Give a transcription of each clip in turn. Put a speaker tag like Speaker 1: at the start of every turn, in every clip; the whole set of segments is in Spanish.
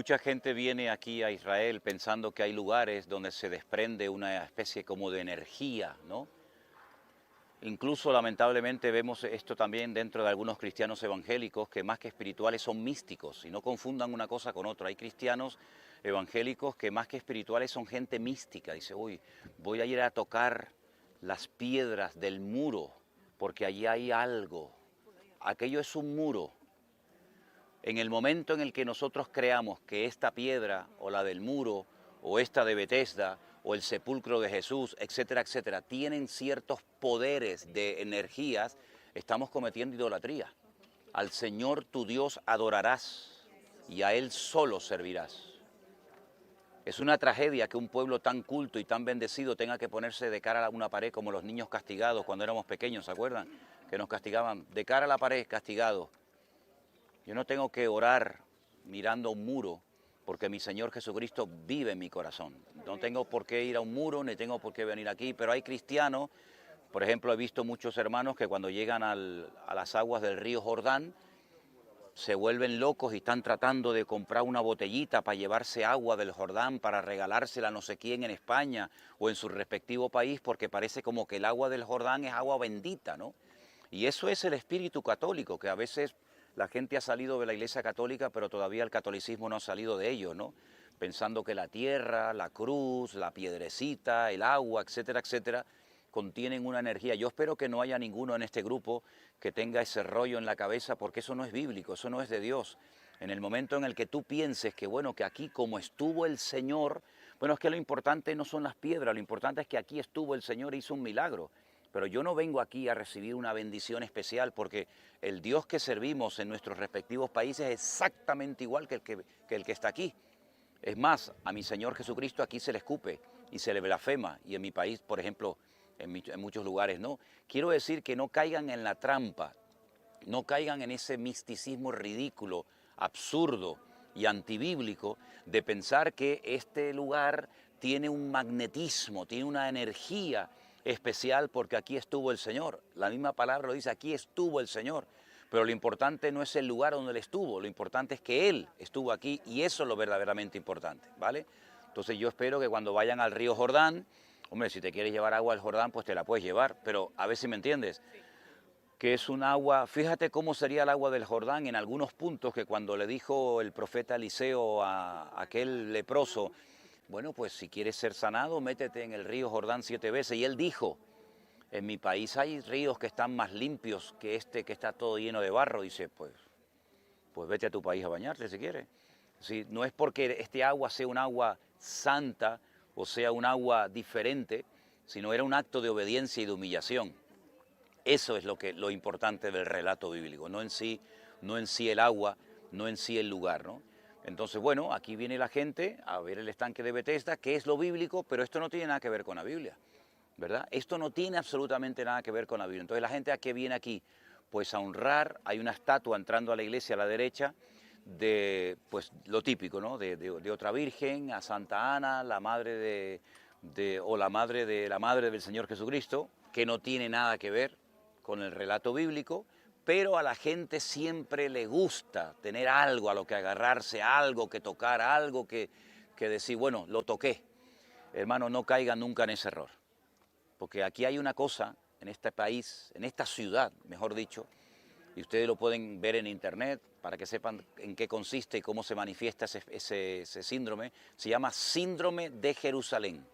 Speaker 1: Mucha gente viene aquí a Israel pensando que hay lugares donde se desprende una especie como de energía, ¿no? Incluso lamentablemente vemos esto también dentro de algunos cristianos evangélicos que más que espirituales son místicos, y no confundan una cosa con otra. Hay cristianos evangélicos que más que espirituales son gente mística. Dice, uy, voy a ir a tocar las piedras del muro porque allí hay algo. Aquello es un muro. En el momento en el que nosotros creamos que esta piedra o la del muro o esta de Betesda o el sepulcro de Jesús, etcétera, etcétera, tienen ciertos poderes de energías, estamos cometiendo idolatría. Al Señor tu Dios adorarás y a Él solo servirás. Es una tragedia que un pueblo tan culto y tan bendecido tenga que ponerse de cara a una pared como los niños castigados cuando éramos pequeños, ¿se acuerdan? Que nos castigaban de cara a la pared, castigados. Yo no tengo que orar mirando a un muro porque mi Señor Jesucristo vive en mi corazón. No tengo por qué ir a un muro, ni tengo por qué venir aquí, pero hay cristianos, por ejemplo, he visto muchos hermanos que cuando llegan a las aguas del río Jordán se vuelven locos y están tratando de comprar una botellita para llevarse agua del Jordán, para regalársela a no sé quién en España o en su respectivo país, porque parece como que el agua del Jordán es agua bendita, ¿no? Y eso es el espíritu católico, que a veces la gente ha salido de la Iglesia Católica, pero todavía el catolicismo no ha salido de ello, ¿no? Pensando que la tierra, la cruz, la piedrecita, el agua, etcétera, etcétera, contienen una energía. Yo espero que no haya ninguno en este grupo que tenga ese rollo en la cabeza, porque eso no es bíblico, eso no es de Dios. En el momento en el que tú pienses que, bueno, que aquí como estuvo el Señor, bueno, es que lo importante no son las piedras, lo importante es que aquí estuvo el Señor e hizo un milagro. Pero yo no vengo aquí a recibir una bendición especial porque el Dios que servimos en nuestros respectivos países es exactamente igual que el que está aquí. Es más, a mi Señor Jesucristo aquí se le escupe y se le blasfema, y en mi país, por ejemplo, en muchos lugares no. Quiero decir que no caigan en la trampa, no caigan en ese misticismo ridículo, absurdo y antibíblico de pensar que este lugar tiene un magnetismo, tiene una energía especial porque aquí estuvo el Señor. La misma palabra lo dice, aquí estuvo el Señor. Pero lo importante no es el lugar donde Él estuvo, lo importante es que Él estuvo aquí, y eso es lo verdaderamente importante, ¿vale? Entonces yo espero que cuando vayan al río Jordán, hombre, si te quieres llevar agua al Jordán, pues te la puedes llevar, pero a ver si me entiendes, que es un agua, fíjate cómo sería el agua del Jordán en algunos puntos, que cuando le dijo el profeta Eliseo a aquel leproso, bueno, pues si quieres ser sanado, métete en el río Jordán 7 veces, y él dijo, en mi país hay ríos que están más limpios que este que está todo lleno de barro. Dice, pues vete a tu país a bañarte si quieres. Si no es porque este agua sea un agua santa o sea un agua diferente, sino era un acto de obediencia y de humillación. Eso es lo importante del relato bíblico, no en sí el agua, no en sí el lugar, ¿no? Entonces, bueno, aquí viene la gente a ver el estanque de Betesda, que es lo bíblico, pero esto no tiene nada que ver con la Biblia, ¿verdad? Esto no tiene absolutamente nada que ver con la Biblia. Entonces, la gente a qué viene aquí, pues a honrar. Hay una estatua entrando a la iglesia a la derecha de, pues lo típico, ¿no? De otra virgen, a Santa Ana, la madre o la madre de la madre del Señor Jesucristo, que no tiene nada que ver con el relato bíblico, pero a la gente siempre le gusta tener algo a lo que agarrarse, algo que tocar, algo que decir, bueno, lo toqué. Hermano, no caigan nunca en ese error, porque aquí hay una cosa en este país, en esta ciudad, mejor dicho, y ustedes lo pueden ver en internet para que sepan en qué consiste y cómo se manifiesta ese síndrome. Se llama síndrome de Jerusalén,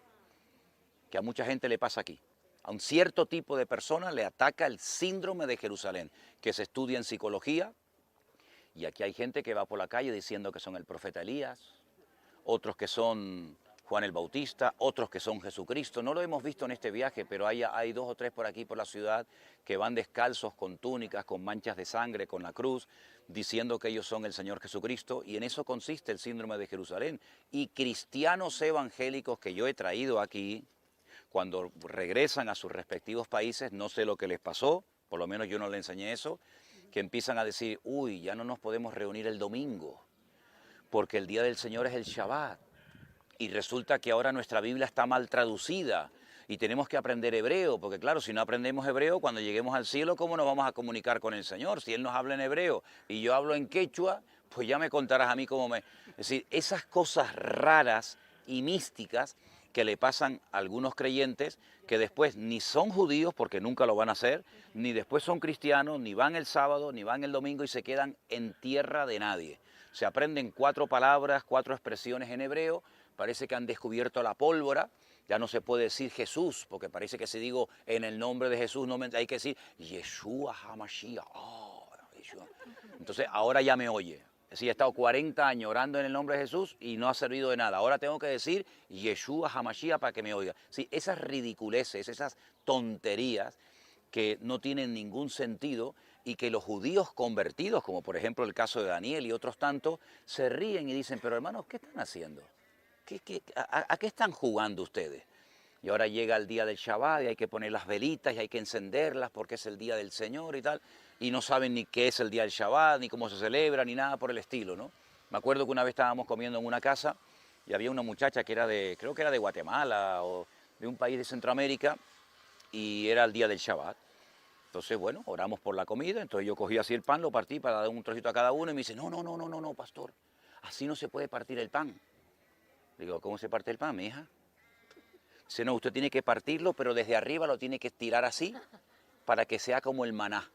Speaker 1: que a mucha gente le pasa aquí. A un cierto tipo de persona le ataca el síndrome de Jerusalén, que se estudia en psicología, y aquí hay gente que va por la calle diciendo que son el profeta Elías, otros que son Juan el Bautista, otros que son Jesucristo. No lo hemos visto en este viaje, pero hay 2 o 3 por aquí por la ciudad que van descalzos, con túnicas, con manchas de sangre, con la cruz, diciendo que ellos son el Señor Jesucristo, y en eso consiste el síndrome de Jerusalén. Y cristianos evangélicos que yo he traído aquí, cuando regresan a sus respectivos países, no sé lo que les pasó, por lo menos yo no les enseñé eso, que empiezan a decir, uy, ya no nos podemos reunir el domingo, porque el día del Señor es el Shabbat. Y resulta que ahora nuestra Biblia está mal traducida y tenemos que aprender hebreo, porque claro, si no aprendemos hebreo, cuando lleguemos al cielo, ¿cómo nos vamos a comunicar con el Señor? Si Él nos habla en hebreo y yo hablo en quechua, pues ya me contarás a mí cómo me... Es decir, esas cosas raras y místicas que le pasan a algunos creyentes que después ni son judíos, porque nunca lo van a hacer, ni después son cristianos, ni van el sábado, ni van el domingo y se quedan en tierra de nadie. Se aprenden 4 palabras, 4 expresiones en hebreo, parece que han descubierto la pólvora, ya no se puede decir Jesús, porque parece que si digo en el nombre de Jesús, no me, hay que decir Yeshua HaMashiach. Oh, Yeshua. Entonces ahora ya me oye. Es decir, he estado 40 años orando en el nombre de Jesús y no ha servido de nada. Ahora tengo que decir Yeshua HaMashiach para que me oiga. Sí, esas ridiculeces, esas tonterías que no tienen ningún sentido y que los judíos convertidos, como por ejemplo el caso de Daniel y otros tantos, se ríen y dicen, pero hermanos, ¿qué están haciendo? ¿A qué están jugando ustedes? Y ahora llega el día del Shabbat y hay que poner las velitas y hay que encenderlas porque es el día del Señor y tal. Y no saben ni qué es el día del Shabbat, ni cómo se celebra, ni nada por el estilo, ¿no? Me acuerdo que una vez estábamos comiendo en una casa y había una muchacha que era creo que era de Guatemala o de un país de Centroamérica y era el día del Shabbat. Entonces, bueno, oramos por la comida, entonces yo cogí así el pan, lo partí para dar un trocito a cada uno y me dice, no, pastor, así no se puede partir el pan. Digo, ¿cómo se parte el pan, mi hija? Dice, no, usted tiene que partirlo, pero desde arriba lo tiene que estirar así para que sea como el maná.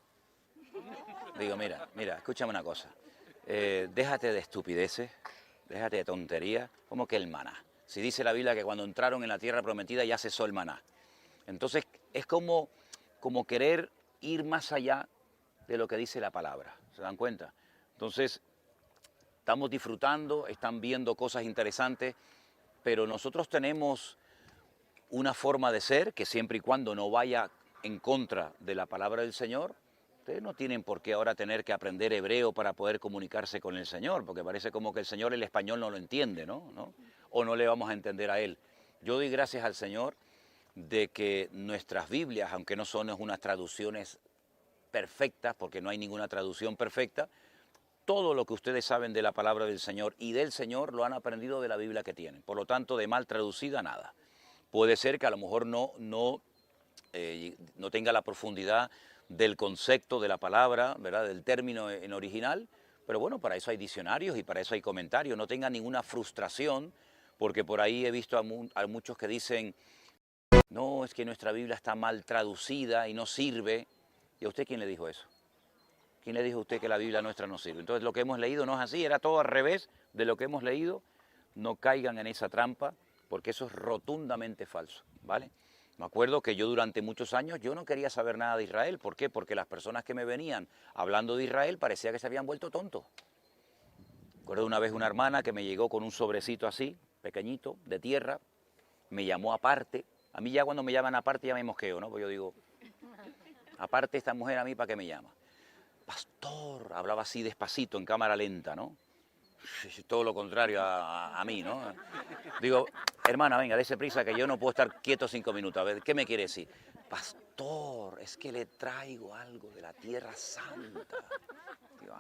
Speaker 1: Digo, mira, escúchame una cosa. Déjate de estupideces, déjate de tonterías, como que el maná. Si dice la Biblia que cuando entraron en la tierra prometida ya cesó el maná. Entonces es como querer ir más allá de lo que dice la palabra. ¿Se dan cuenta? Entonces estamos disfrutando, están viendo cosas interesantes, pero nosotros tenemos una forma de ser que siempre y cuando no vaya en contra de la palabra del Señor, ustedes no tienen por qué ahora tener que aprender hebreo para poder comunicarse con el Señor, porque parece como que el Señor el español no lo entiende, ¿no? O no le vamos a entender a Él. Yo doy gracias al Señor de que nuestras Biblias, aunque no son unas traducciones perfectas, porque no hay ninguna traducción perfecta, todo lo que ustedes saben de la palabra del Señor y del Señor lo han aprendido de la Biblia que tienen. Por lo tanto, de mal traducida, nada. Puede ser que a lo mejor no tenga la profundidad del concepto de la palabra, ¿verdad? Del término en original, pero bueno, para eso hay diccionarios y para eso hay comentarios. No tenga ninguna frustración, porque por ahí he visto a muchos que dicen, no, es que nuestra Biblia está mal traducida y no sirve. ¿Y a usted quién le dijo eso? ¿Quién le dijo a usted que la Biblia nuestra no sirve? Entonces lo que hemos leído no es así, era todo al revés de lo que hemos leído. No caigan en esa trampa, porque eso es rotundamente falso, ¿vale? Me acuerdo que yo durante muchos años yo no quería saber nada de Israel. ¿Por qué? Porque las personas que me venían hablando de Israel parecía que se habían vuelto tontos. Recuerdo una vez una hermana que me llegó con un sobrecito así, pequeñito, de tierra, me llamó aparte. A mí ya cuando me llaman aparte ya me mosqueo, ¿no? Pues yo digo, aparte esta mujer a mí, ¿para qué me llama? Pastor, hablaba así despacito, en cámara lenta, ¿no? Todo lo contrario a mí, ¿no? Digo, hermana, venga, dése prisa que yo no puedo estar quieto 5 minutos. A ver, ¿qué me quiere decir? Pastor, es que le traigo algo de la Tierra Santa. Digo,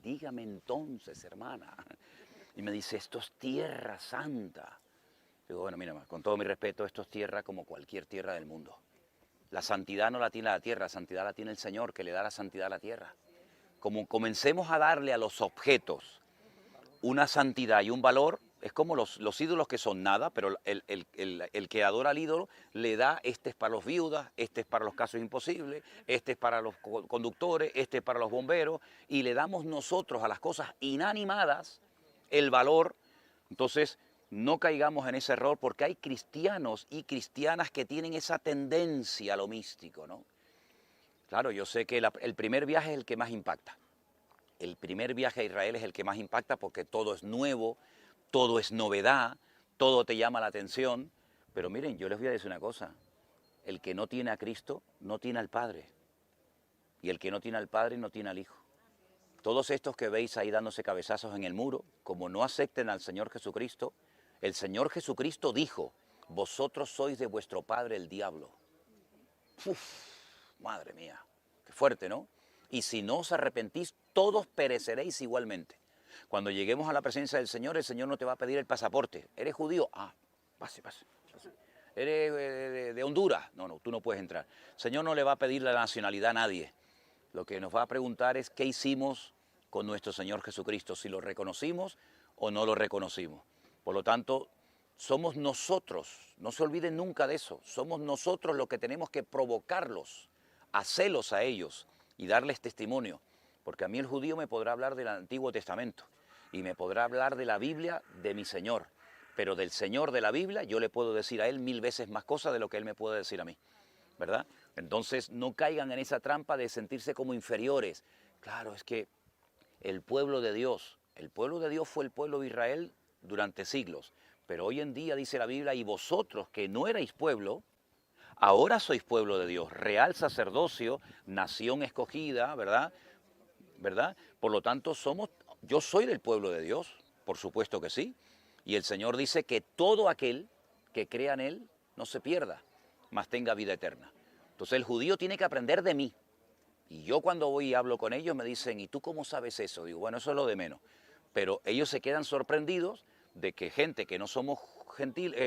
Speaker 1: dígame entonces, hermana. Y me dice, esto es Tierra Santa. Digo, bueno, mira, con todo mi respeto, esto es tierra como cualquier tierra del mundo. La santidad no la tiene la tierra, la santidad la tiene el Señor, que le da la santidad a la tierra. Como comencemos a darle a los objetos una santidad y un valor, es como los ídolos que son nada, pero el que adora al ídolo le da, este es para los viudas, este es para los casos imposibles, este es para los conductores, este es para los bomberos, y le damos nosotros a las cosas inanimadas el valor. Entonces, no caigamos en ese error, porque hay cristianos y cristianas que tienen esa tendencia a lo místico, ¿no? Claro, yo sé que el primer viaje es el que más impacta. El primer viaje a Israel es el que más impacta porque todo es nuevo, todo es novedad, todo te llama la atención. Pero miren, yo les voy a decir una cosa, el que no tiene a Cristo no tiene al Padre. Y el que no tiene al Padre no tiene al Hijo. Todos estos que veis ahí dándose cabezazos en el muro, como no acepten al Señor Jesucristo, el Señor Jesucristo dijo, vosotros sois de vuestro padre el diablo. Uf, madre mía, qué fuerte, ¿no? Y si no os arrepentís, todos pereceréis igualmente. Cuando lleguemos a la presencia del Señor, el Señor no te va a pedir el pasaporte. ¿Eres judío? Pase. ¿Eres de Honduras? No, tú no puedes entrar. El Señor no le va a pedir la nacionalidad a nadie. Lo que nos va a preguntar es qué hicimos con nuestro Señor Jesucristo, si lo reconocimos o no lo reconocimos. Por lo tanto, somos nosotros, no se olviden nunca de eso, somos nosotros los que tenemos que provocarlos, hacerlos a ellos y darles testimonio. Porque a mí el judío me podrá hablar del Antiguo Testamento y me podrá hablar de la Biblia de mi Señor, pero del Señor de la Biblia yo le puedo decir a Él 1000 veces más cosas de lo que Él me puede decir a mí, ¿verdad? Entonces no caigan en esa trampa de sentirse como inferiores. Claro, es que el pueblo de Dios fue el pueblo de Israel durante siglos, pero hoy en día dice la Biblia, y vosotros que no erais pueblo, ahora sois pueblo de Dios, real sacerdocio, nación escogida, ¿verdad? ¿Verdad? Por lo tanto, yo soy del pueblo de Dios, por supuesto que sí, y el Señor dice que todo aquel que crea en Él no se pierda, mas tenga vida eterna. Entonces el judío tiene que aprender de mí, y yo cuando voy y hablo con ellos me dicen, ¿y tú cómo sabes eso? Digo, bueno, eso es lo de menos, pero ellos se quedan sorprendidos de que gente que no somos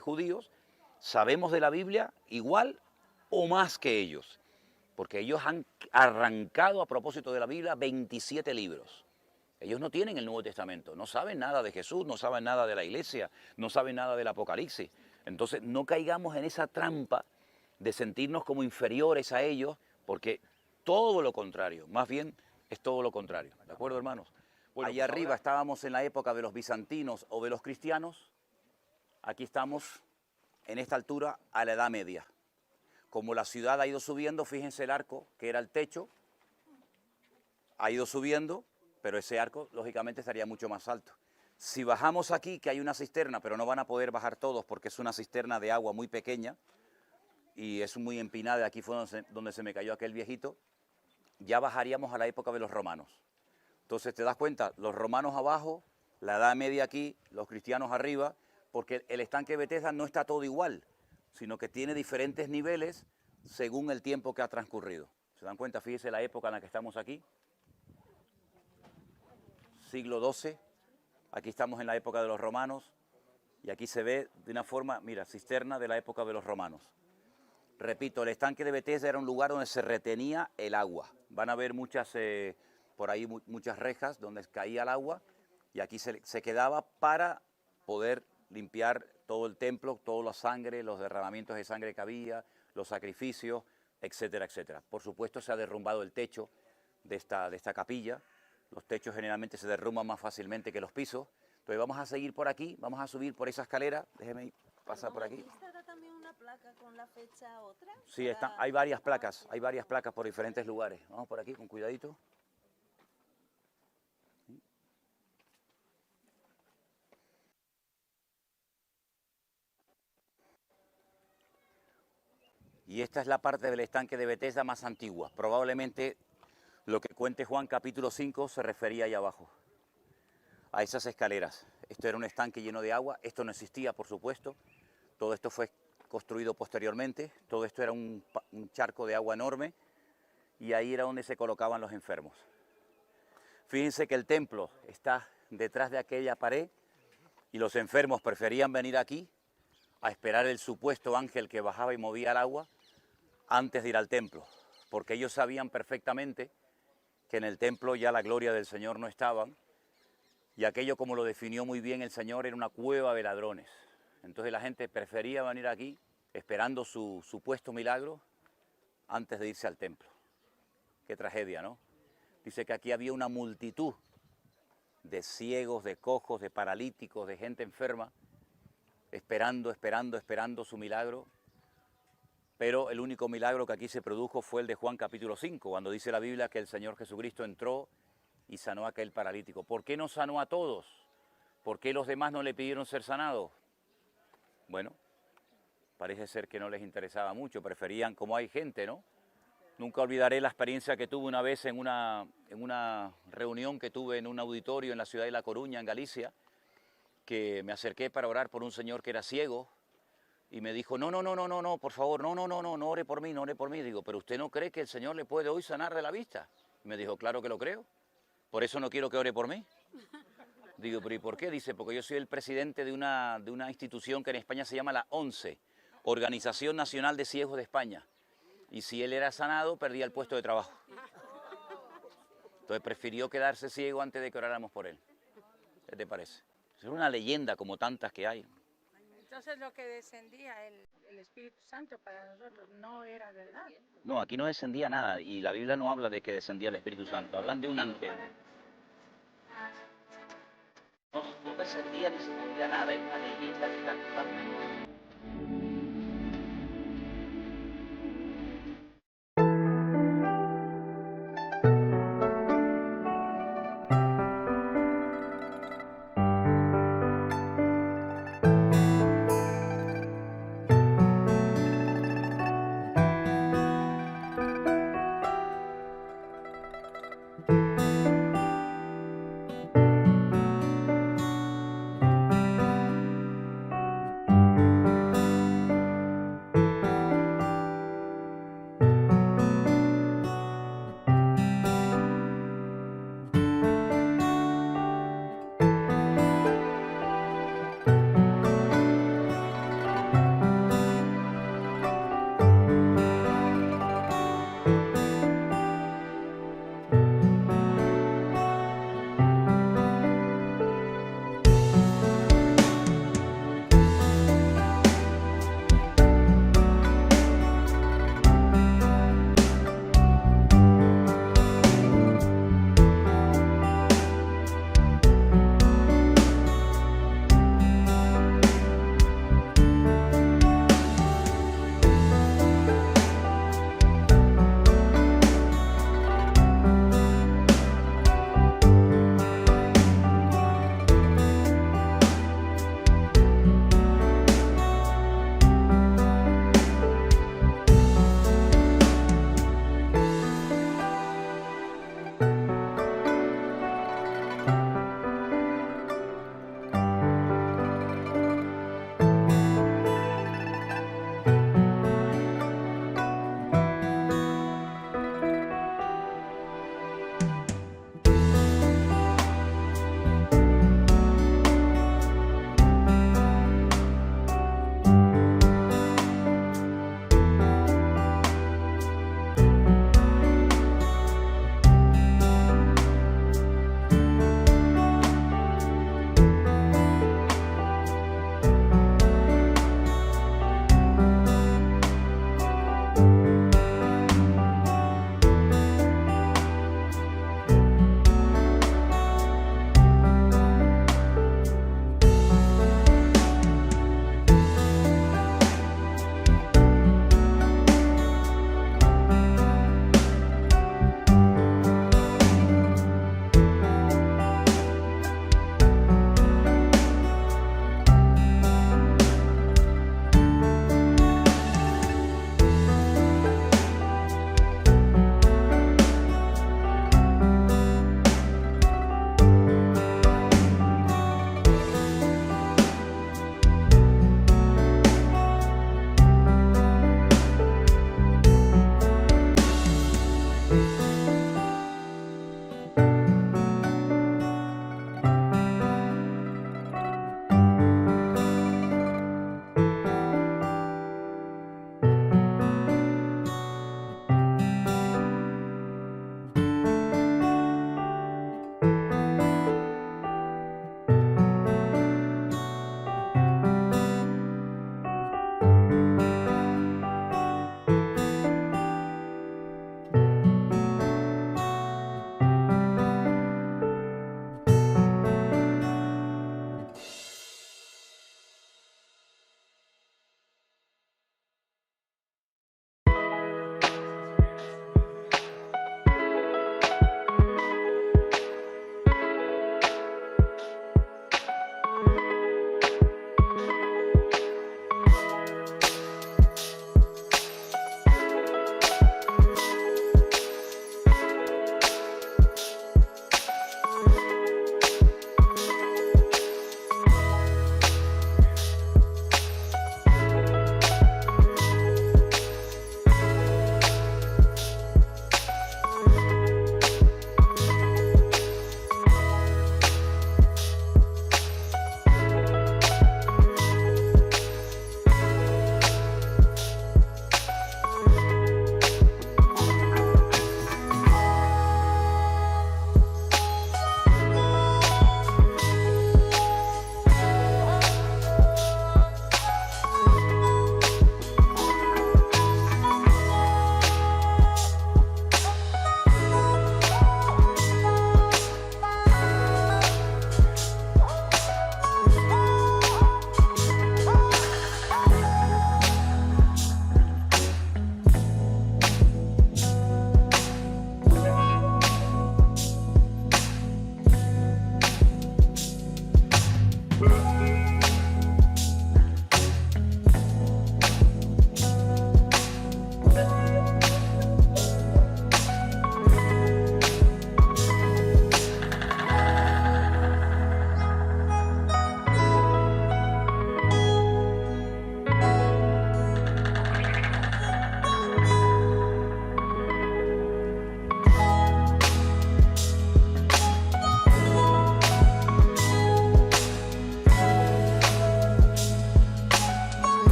Speaker 1: judíos, sabemos de la Biblia igual o más que ellos, porque ellos han arrancado a propósito de la Biblia 27 libros. Ellos no tienen el Nuevo Testamento, no saben nada de Jesús, no saben nada de la iglesia, no saben nada del Apocalipsis. Entonces no caigamos en esa trampa de sentirnos como inferiores a ellos, porque todo lo contrario, más bien es todo lo contrario. ¿De acuerdo, hermanos? Bueno, allá arriba estábamos en la época de los bizantinos o de los cristianos. Aquí estamos en esta altura a la Edad Media. Como la ciudad ha ido subiendo, fíjense el arco, que era el techo, ha ido subiendo, pero ese arco, lógicamente, estaría mucho más alto. Si bajamos aquí, que hay una cisterna, pero no van a poder bajar todos porque es una cisterna de agua muy pequeña y es muy empinada, aquí fue donde se me cayó aquel viejito, ya bajaríamos a la época de los romanos. Entonces, te das cuenta, los romanos abajo, la Edad Media aquí, los cristianos arriba, porque el estanque de Betesda no está todo igual, sino que tiene diferentes niveles según el tiempo que ha transcurrido. ¿Se dan cuenta? Fíjese la época en la que estamos aquí. Siglo XII, aquí estamos en la época de los romanos, y aquí se ve de una forma, mira, cisterna de la época de los romanos. Repito, el estanque de Betesda era un lugar donde se retenía el agua. Van a ver por ahí muchas rejas donde caía el agua, y aquí se quedaba para poder limpiar todo el templo, toda la sangre, los derramamientos de sangre que había, los sacrificios, etcétera, etcétera. Por supuesto se ha derrumbado el techo de esta capilla. Los techos generalmente se derrumban más fácilmente que los pisos. Entonces vamos a seguir por aquí, vamos a subir por esa escalera. Déjeme pasar por aquí.
Speaker 2: ¿Estará también una placa con la fecha otra?
Speaker 1: Sí, hay varias placas por diferentes lugares. Vamos por aquí con cuidadito. Y esta es la parte del estanque de Betesda más antigua. Probablemente lo que cuente Juan capítulo 5 se refería ahí abajo, a esas escaleras. Esto era un estanque lleno de agua, esto no existía, por supuesto. Todo esto fue construido posteriormente, todo esto era un charco de agua enorme y ahí era donde se colocaban los enfermos. Fíjense que el templo está detrás de aquella pared y los enfermos preferían venir aquí a esperar el supuesto ángel que bajaba y movía el agua antes de ir al templo, porque ellos sabían perfectamente que en el templo ya la gloria del Señor no estaba, y aquello, como lo definió muy bien el Señor, era una cueva de ladrones. Entonces la gente prefería venir aquí esperando su supuesto milagro antes de irse al templo. Qué tragedia, ¿no? Dice que aquí había una multitud de ciegos, de cojos, de paralíticos, de gente enferma, esperando su milagro. Pero el único milagro que aquí se produjo fue el de Juan capítulo 5, cuando dice la Biblia que el Señor Jesucristo entró y sanó a aquel paralítico. ¿Por qué no sanó a todos? ¿Por qué los demás no le pidieron ser sanados? Bueno, parece ser que no les interesaba mucho, preferían, como hay gente, ¿no? Nunca olvidaré la experiencia que tuve una vez en una reunión que tuve en un auditorio en la ciudad de La Coruña, en Galicia, que me acerqué para orar por un señor que era ciego y me dijo, no, por favor, no ore por mí, no ore por mí. Digo, pero ¿usted no cree que el Señor le puede hoy sanar de la vista? Y me dijo, claro que lo creo, por eso no quiero que ore por mí. Digo, ¿pero y por qué? Dice, porque yo soy el presidente de una institución que en España se llama la ONCE, Organización Nacional de Ciegos de España. Y si él era sanado, perdía el puesto de trabajo. Entonces prefirió quedarse ciego antes de que oráramos por él. ¿Qué te parece? Es una leyenda como tantas que hay.
Speaker 3: Entonces lo que descendía el Espíritu Santo para nosotros no era verdad.
Speaker 1: No, aquí no descendía nada y la Biblia no habla de que descendía el Espíritu Santo, hablan de un ángel. No descendía ni se movía nada, es una leyenda que está totalmente